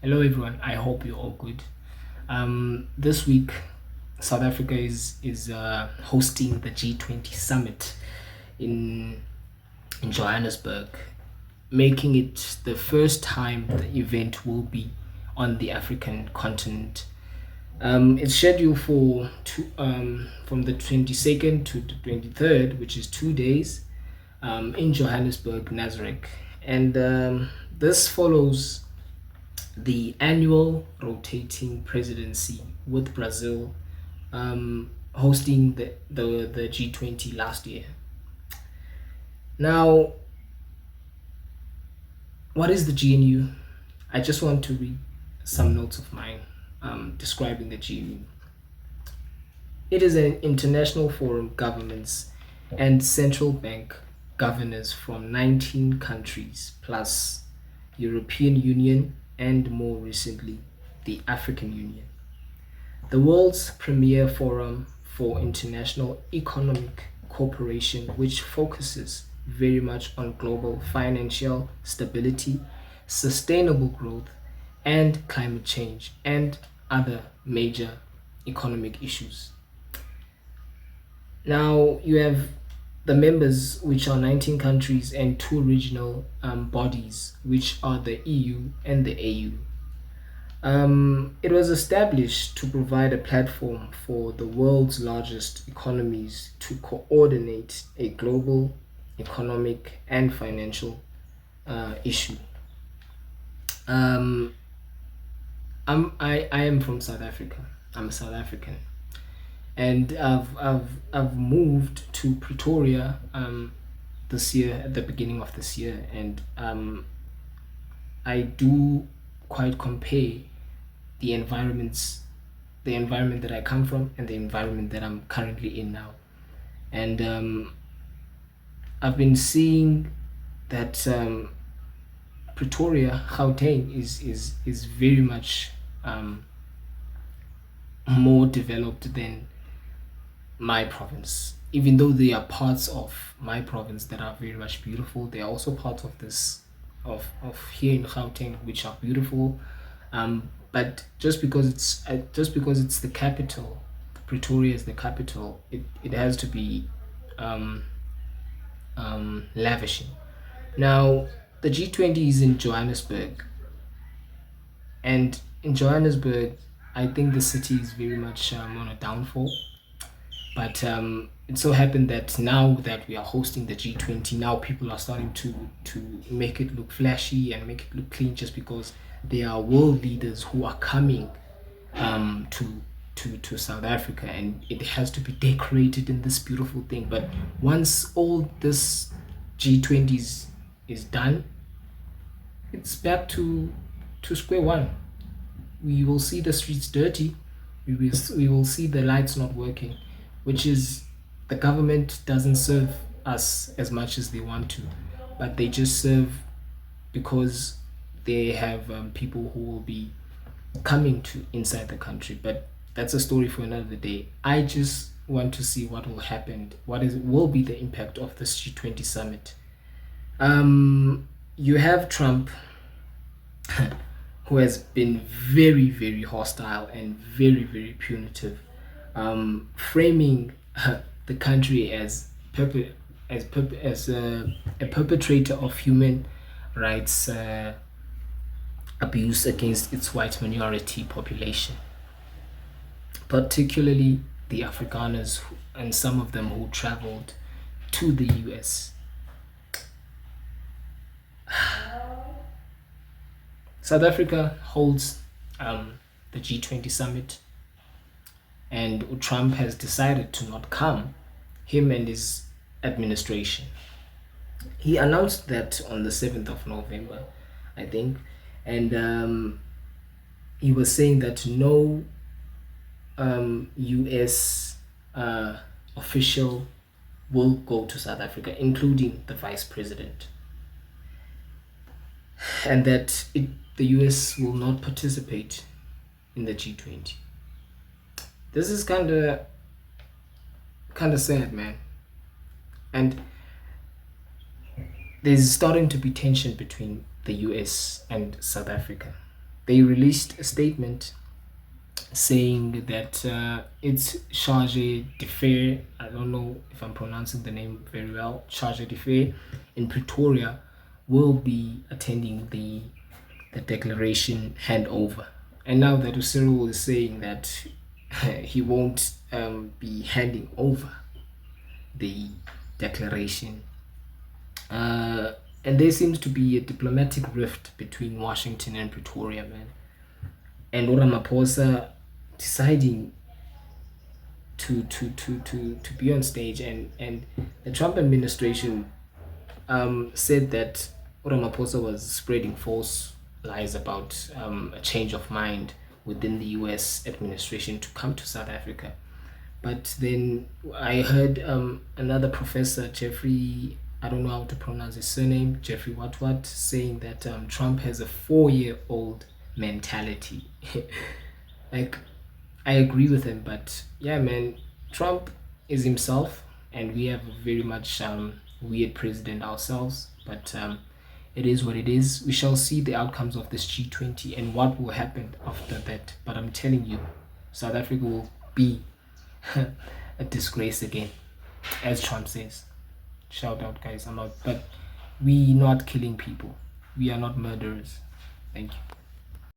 Hello everyone. I hope you're all good. This week, South Africa is hosting the G20 summit in in Johannesburg, making it the first time the event will be on the African continent. It's scheduled from the 22nd to the 23rd, which is 2 days, in Johannesburg, Nazareth, and this follows the annual rotating presidency with Brazil hosting the G20 last year. Now, what is the GNU? I just want to read some notes of mine describing the GNU. It is an international forum of governments and central bank governors from 19 countries plus European Union and more recently the African Union. The world's premier forum for international economic cooperation, which focuses very much on global financial stability, sustainable growth, and climate change, and other major economic issues. Now, you have the members, which are 19 countries, and two regional bodies, which are the EU and the AU. It was established to provide a platform for the world's largest economies to coordinate a global economic and financial issue. Um, I am from South Africa. I'm a South African, and I've moved to Pretoria this year at the beginning of this year, and I do quite compare the environments, the environment that I come from, and the environment that I'm currently in now. And I've been seeing that Pretoria, Gauteng, is very much more developed than my province. Even though there are parts of my province that are very much beautiful, there are also parts of this of here in Gauteng which are beautiful. But just because it's the capital, Pretoria is the capital. It has to be um, lavishing. Now, the G20 is in Johannesburg, and in Johannesburg, I think the city is very much on a downfall. But it so happened that now that we are hosting the G20, now people are starting to make it look flashy and make it look clean, just because there are world leaders who are coming to South Africa, and it has to be decorated in this beautiful thing. But once all this G20s is done, it's back to square one. We will see the streets dirty. We will see the lights not working, which is, the government doesn't serve us as much as they want to, but they just serve because they have people who will be coming to inside the country. But that's a story for another day. I just want to see what will happen, what is will be the impact of this G20 summit. You have Trump, who has been very, very hostile and very, very punitive, framing the country as a perpetrator of human rights abuse against its white minority population, particularly the Afrikaners, and some of them who traveled to the US. South Africa holds the G20 summit, and Trump has decided to not come, him and his administration. He announced that on the 7th of November, I think, and he was saying that no US official will go to South Africa, including the vice president, and that the US will not participate in the G20. This is kind of sad, man. And there's starting to be tension between the US and South Africa. they released a statement saying that it's Charge d'Affaires, I don't know if I'm pronouncing the name very well, Charge d'Affaires in Pretoria will be attending the declaration handover. And now that Cyril is saying that he won't be handing over the declaration, and there seems to be a diplomatic rift between Washington and Pretoria, man. And Ramaphosa deciding to be on stage, and the Trump administration said that Ramaphosa was spreading false lies about a change of mind within the US administration to come to South Africa. But then I heard another professor, Jeffrey, I don't know how to pronounce his surname, Jeffrey what, saying that Trump has a 4-year-old mentality. Like, I agree with him, but yeah, man, Trump is himself, and we have a very much weird president ourselves. But it is what it is. We shall see the outcomes of this G20 and what will happen after that. But I'm telling you, South Africa will be a disgrace again, as Trump says. Shout out, guys. I'm out. But we not killing people. We are not murderers. Thank you.